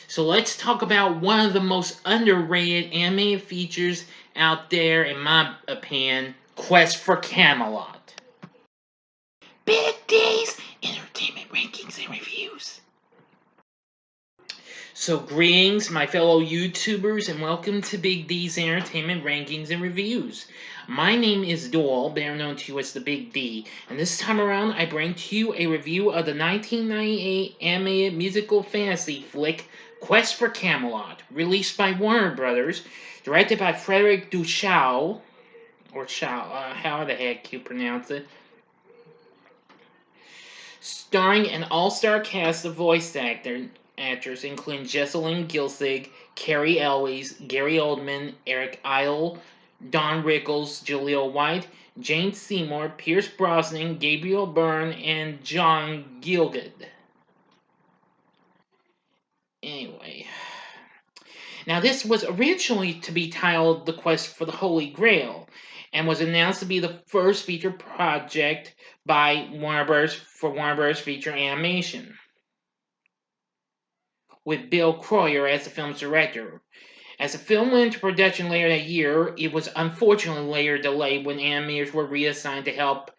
So let's talk about one of the most underrated animated features out there, in my opinion, Quest for Camelot. Big D's Entertainment Rankings and Reviews. So greetings, my fellow YouTubers, and welcome to Big D's Entertainment Rankings and Reviews. My name is Doyle, better known to you as the Big D, and this time around I bring to you a review of the 1998 animated musical fantasy flick Quest for Camelot, released by Warner Brothers, directed by Frederick Duchow, or Chow, how the heck you pronounce it, starring an all-star cast of voice actors including Jessalyn Gilsig, Carrie Elwes, Gary Oldman, Eric Idle, Don Rickles, Jaleel White, Jane Seymour, Pierce Brosnan, Gabriel Byrne, and John Gielgud. Anyway, now this was originally to be titled The Quest for the Holy Grail, and was announced to be the first feature project by Warner Bros. Feature Animation, with Bill Croyer as the film's director. As the film went into production later that year, it was unfortunately later delayed when animators were reassigned to help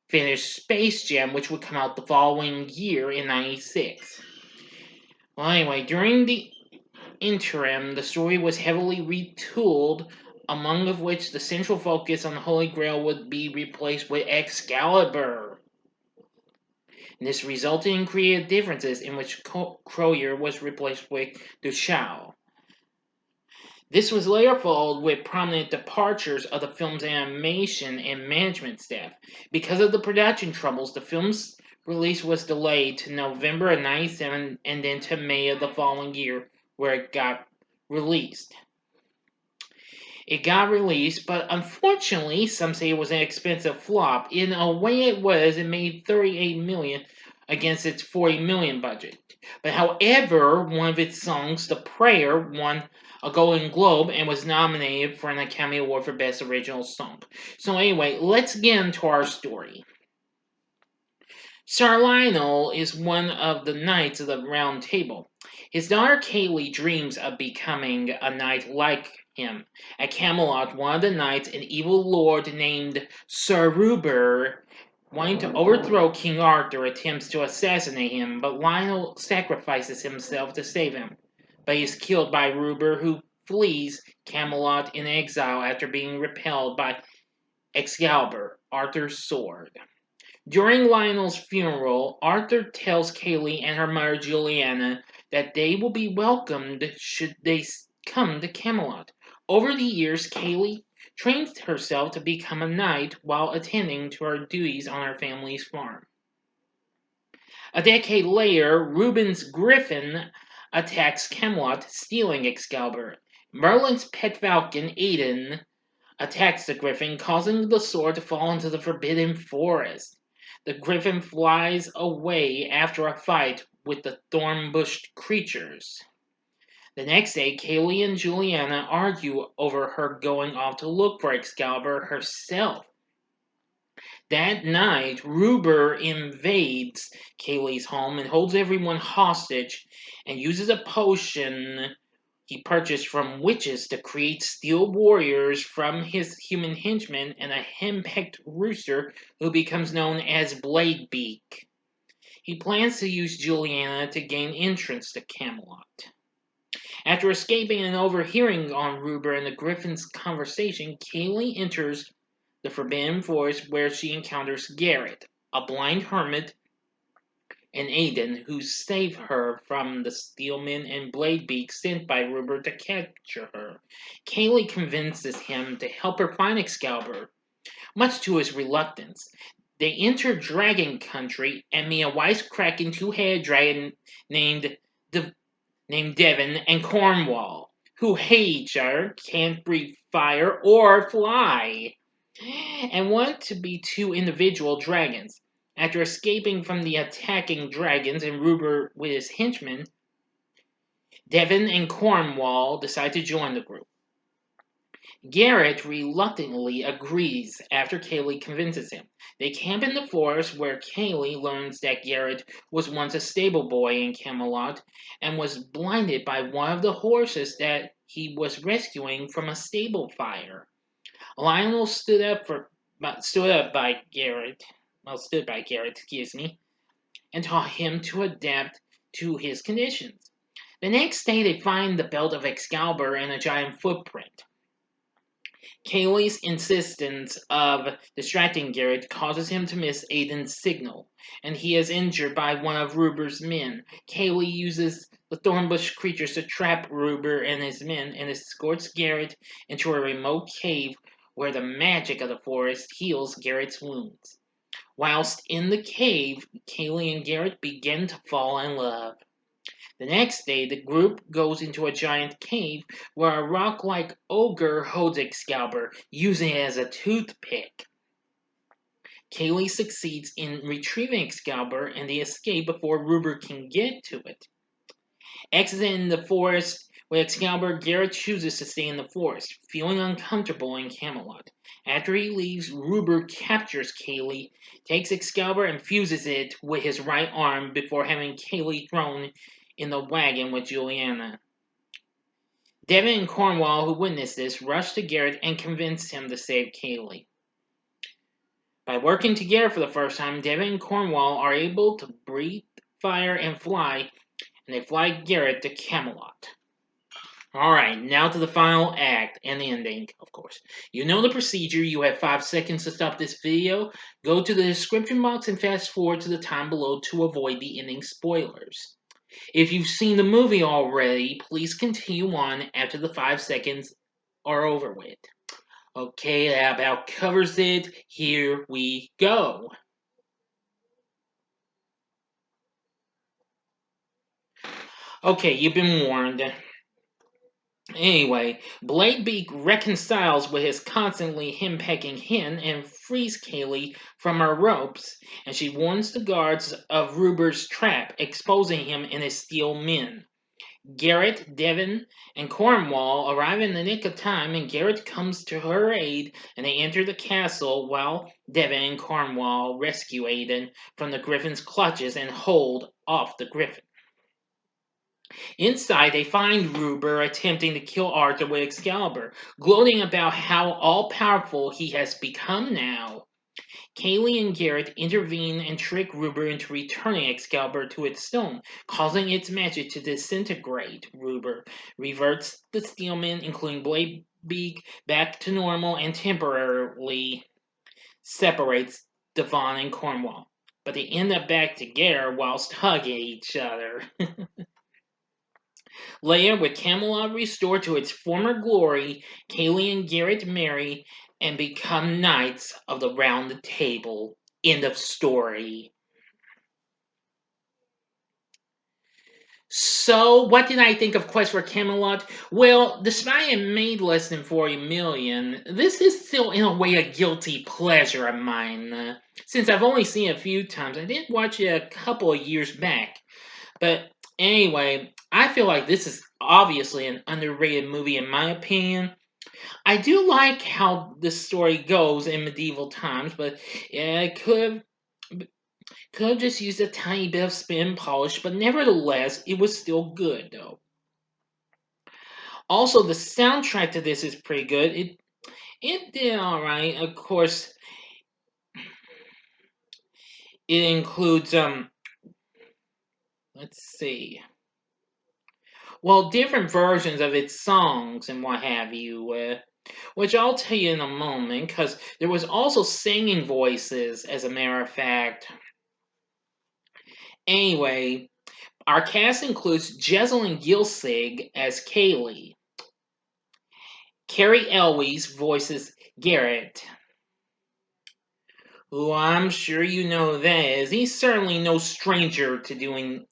finish Space Jam, which would come out the following year in '96. Well, anyway, during the interim, the story was heavily retooled, among of which the central focus on the Holy Grail would be replaced with Excalibur. And this resulted in creative differences in which Croyer was replaced with Duchow. This was later followed with prominent departures of the film's animation and management staff. Because of the production troubles, the film's release was delayed to November of '97 and then to May of the following year, where it got released. It got released, but unfortunately, some say it was an expensive flop. In a way it was. It made $38 million against its $40 million budget. But however, one of its songs, The Prayer, won a Golden Globe and was nominated for an Academy Award for Best Original Song. So anyway, let's get into our story. Sir Lionel is one of the knights of the Round Table. His daughter Kaylee dreams of becoming a knight like him. At Camelot, one of the knights, an evil lord named Sir Ruber, wanting to overthrow King Arthur, attempts to assassinate him, but Lionel sacrifices himself to save him. But he is killed by Ruber, who flees Camelot in exile after being repelled by Excalibur, Arthur's sword. During Lionel's funeral, Arthur tells Kaylee and her mother Juliana that they will be welcomed should they come to Camelot. Over the years, Kaylee trains herself to become a knight while attending to her duties on her family's farm. A decade later, Reuben's griffin attacks Camelot, stealing Excalibur. Merlin's pet falcon, Aiden, attacks the griffin, causing the sword to fall into the forbidden forest. The griffin flies away after a fight with the thorn-bushed creatures. The next day, Kaylee and Juliana argue over her going off to look for Excalibur herself. That night, Ruber invades Kaylee's home and holds everyone hostage and uses a potion he purchased from witches to create steel warriors from his human henchmen and a henpecked rooster who becomes known as Bladebeak. He plans to use Juliana to gain entrance to Camelot. After escaping and overhearing on Ruber and the Griffin's conversation, Kaylee enters the Forbidden Forest where she encounters Garrett, a blind hermit, and Aiden, who save her from the Steelman and Bladebeak sent by Ruber to capture her. Kaylee convinces him to help her find Excalibur, much to his reluctance. They enter Dragon Country and meet a wisecracking two-headed dragon named Devin and Cornwall, who hate each other, can't breathe fire or fly, and want to be two individual dragons. After escaping from the attacking dragons and Ruber with his henchmen, Devin and Cornwall decide to join the group. Garrett reluctantly agrees after Kaylee convinces him. They camp in the forest where Kaylee learns that Garrett was once a stable boy in Camelot and was blinded by one of the horses that he was rescuing from a stable fire. Lionel stood up by Garrett, stood by Garrett, excuse me, and taught him to adapt to his conditions. The next day, they find the belt of Excalibur and a giant footprint. Kaylee's insistence of distracting Garrett causes him to miss Aiden's signal, and he is injured by one of Ruber's men. Kaylee uses the thornbush creatures to trap Ruber and his men and escorts Garrett into a remote cave where the magic of the forest heals Garrett's wounds. Whilst in the cave, Kaylee and Garrett begin to fall in love. The next day, the group goes into a giant cave where a rock-like ogre holds Excalibur, using it as a toothpick. Kaylee succeeds in retrieving Excalibur and they escape before Ruber can get to it. Exiting the forest with Excalibur, Garrett chooses to stay in the forest, feeling uncomfortable in Camelot. After he leaves, Ruber captures Kaylee, takes Excalibur and fuses it with his right arm before having Kaylee thrown in the wagon with Juliana. Devin and Cornwall, who witnessed this, rush to Garrett and convince him to save Kaylee. By working together for the first time, Devin and Cornwall are able to breathe fire and fly, and they fly Garrett to Camelot. Alright, now to the final act and the ending, of course. You know the procedure. You have 5 seconds to stop this video. Go to the description box and fast forward to the time below to avoid the ending spoilers. If you've seen the movie already, please continue on after the 5 seconds are over with. Okay, that about covers it. Here we go. Okay, you've been warned. Anyway, Bladebeak reconciles with his constantly henpecking hen and frees Kaylee from her ropes, and she warns the guards of Ruber's trap, exposing him and his steel men. Garrett, Devin, and Cornwall arrive in the nick of time, and Garrett comes to her aid, and they enter the castle while Devin and Cornwall rescue Aiden from the Griffin's clutches and hold off the Griffin. Inside, they find Ruber attempting to kill Arthur with Excalibur, gloating about how all-powerful he has become now. Kaylee and Garrett intervene and trick Ruber into returning Excalibur to its stone, causing its magic to disintegrate. Ruber reverts the Steelmen, including Bladebeak, back to normal and temporarily separates Devon and Cornwall. But they end up back together whilst hugging each other. Later, with Camelot restored to its former glory, Kaylee and Garrett marry and become knights of the Round Table. End of story. So, what did I think of Quest for Camelot? Well, despite it made less than 40 million, this is still in a way a guilty pleasure of mine. Since I've only seen it a few times, I did watch it a couple of years back. But anyway, I feel like this is obviously an underrated movie in my opinion. I do like how the story goes in medieval times, but it could have just used a tiny bit of spin polish, but nevertheless, it was still good though. Also, the soundtrack to this is pretty good. It did alright. Of course, it includes let's see. Well, different versions of its songs and what have you, which I'll tell you in a moment, because there was also singing voices, as a matter of fact. Anyway, our cast includes Jesselyn Gilsig as Kaylee. Carrie Elwes voices Garrett, who I'm sure you know who that is. He's certainly no stranger to doing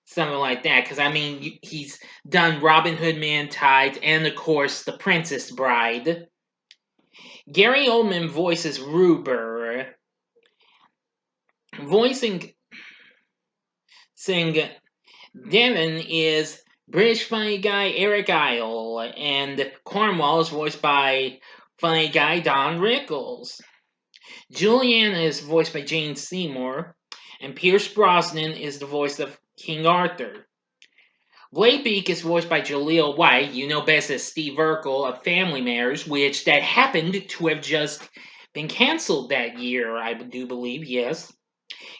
something like that, because I mean, he's done Robin Hood Man Tides and, of course, The Princess Bride. Gary Oldman voices Ruber. Voicing Devin is British funny guy Eric Idle, and Cornwall is voiced by funny guy Don Rickles. Juliana is voiced by Jane Seymour, and Pierce Brosnan is the voice of King Arthur. Blakebeak is voiced by Jaleel White, you know best as Steve Urkel of Family Matters, which that happened to have just been canceled that year, I do believe, yes.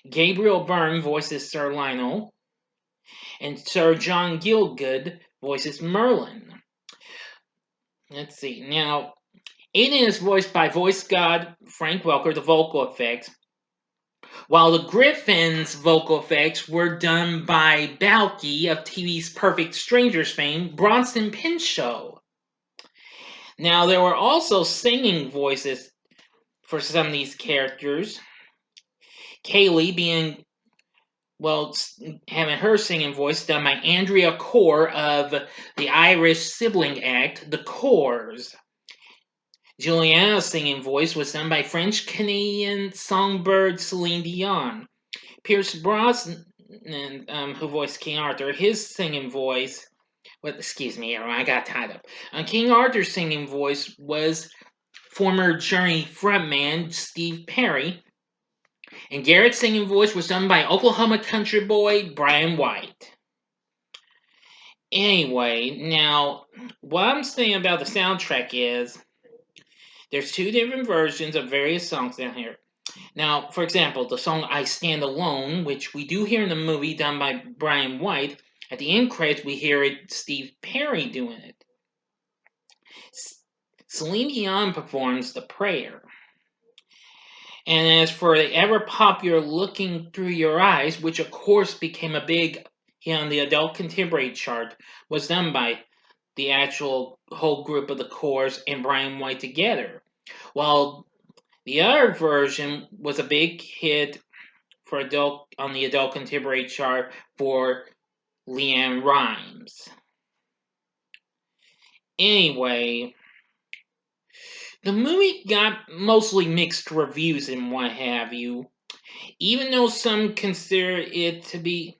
Gabriel Byrne voices Sir Lionel, and Sir John Gielgud voices Merlin. Let's see. Now, Aiden is voiced by voice god Frank Welker, the vocal effects, while the Griffin's vocal effects were done by Balky of TV's Perfect Strangers fame, Bronson Pinchot. Now, there were also singing voices for some of these characters. Kaylee being, well, having her singing voice done by Andrea Corr of the Irish sibling act, The Corrs. Juliana's singing voice was done by French-Canadian songbird Celine Dion. Pierce Brosnan, who voiced King Arthur, his singing voice, excuse me, I got tied up. King Arthur's singing voice was former Journey frontman Steve Perry, and Garrett's singing voice was done by Oklahoma country boy Brian White. Anyway, now, what I'm saying about the soundtrack is there's two different versions of various songs down here. Now, for example, the song I Stand Alone, which we do hear in the movie done by Brian White, at the end credits we hear it Steve Perry doing it. Celine Dion performs The Prayer. And as for the ever popular Looking Through Your Eyes, which of course became a big hit on the adult contemporary chart, was done by the actual whole group of the Corrs and Brian White together. While the other version was a big hit for on the adult contemporary chart for LeAnn Rimes. Anyway, the movie got mostly mixed reviews and what have you, even though some consider it to be,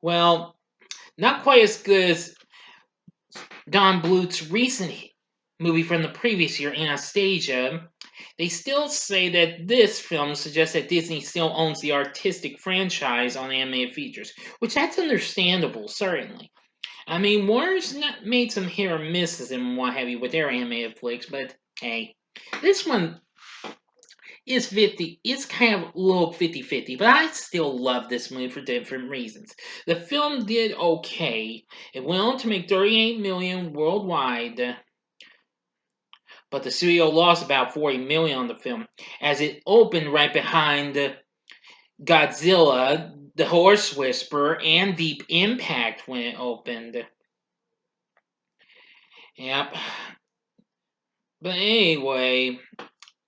well, not quite as good as Don Bluth's recent movie from the previous year, Anastasia. They still say that this film suggests that Disney still owns the artistic franchise on animated features, which that's understandable, certainly. I mean, Warner's not made some hit or misses and what have you with their animated flicks, but hey, this one is 50. It's kind of a little 50-50, but I still love this movie for different reasons. The film did okay. It went on to make $38 million worldwide, but the studio lost about $40 million on the film, as it opened right behind Godzilla, The Horse Whisperer, and Deep Impact when it opened. Yep. But anyway,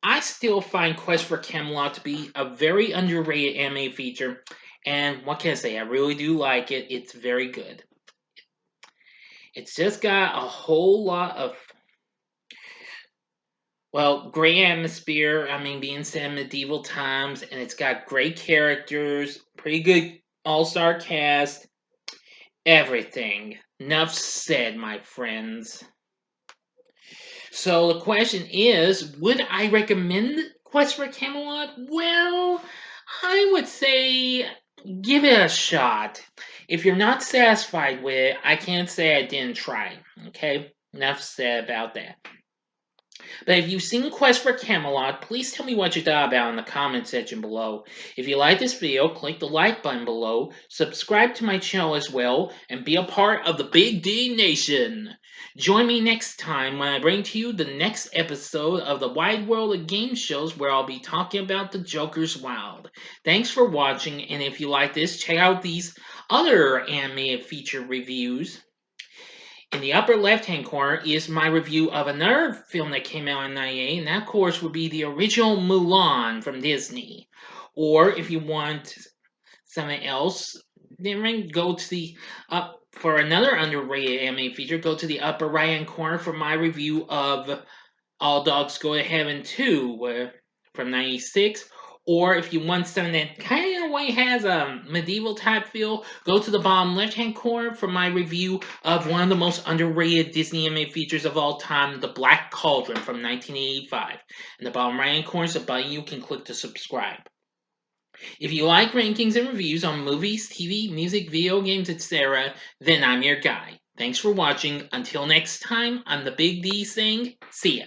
I still find Quest for Camelot to be a very underrated anime feature, and what can I say? I really do like it. It's very good. It's just got a whole lot of, well, great atmosphere. I mean, being set in medieval times, and it's got great characters, pretty good all-star cast, everything. Enough said, my friends. So the question is, would I recommend Quest for Camelot? Well, I would say give it a shot. If you're not satisfied with it, I can't say I didn't try. Okay? Enough said about that. But if you've seen Quest for Camelot, please tell me what you thought about in the comment section below. If you like this video, click the like button below, subscribe to my channel as well, and be a part of the Big D Nation. Join me next time when I bring to you the next episode of the Wide World of Game Shows, where I'll be talking about the Joker's Wild. Thanks for watching, and if you like this, check out these other animated feature reviews. In the upper left-hand corner is my review of another film that came out in '98, and that, of course, would be the original Mulan from Disney. Or, if you want something else, then go to the for another underrated anime feature, go to the upper right-hand corner for my review of All Dogs Go to Heaven 2 from '96. Or, if you want something that kind in a way has a medieval type feel. Go to the bottom left hand corner for my review of one of the most underrated Disney animated features of all time, The Black Cauldron from 1985. In the bottom right hand corner is a button you can click to subscribe. If you like rankings and reviews on movies, TV, music, video games, etc., then I'm your guy. Thanks for watching. Until next time, I'm the Big D saying, see ya.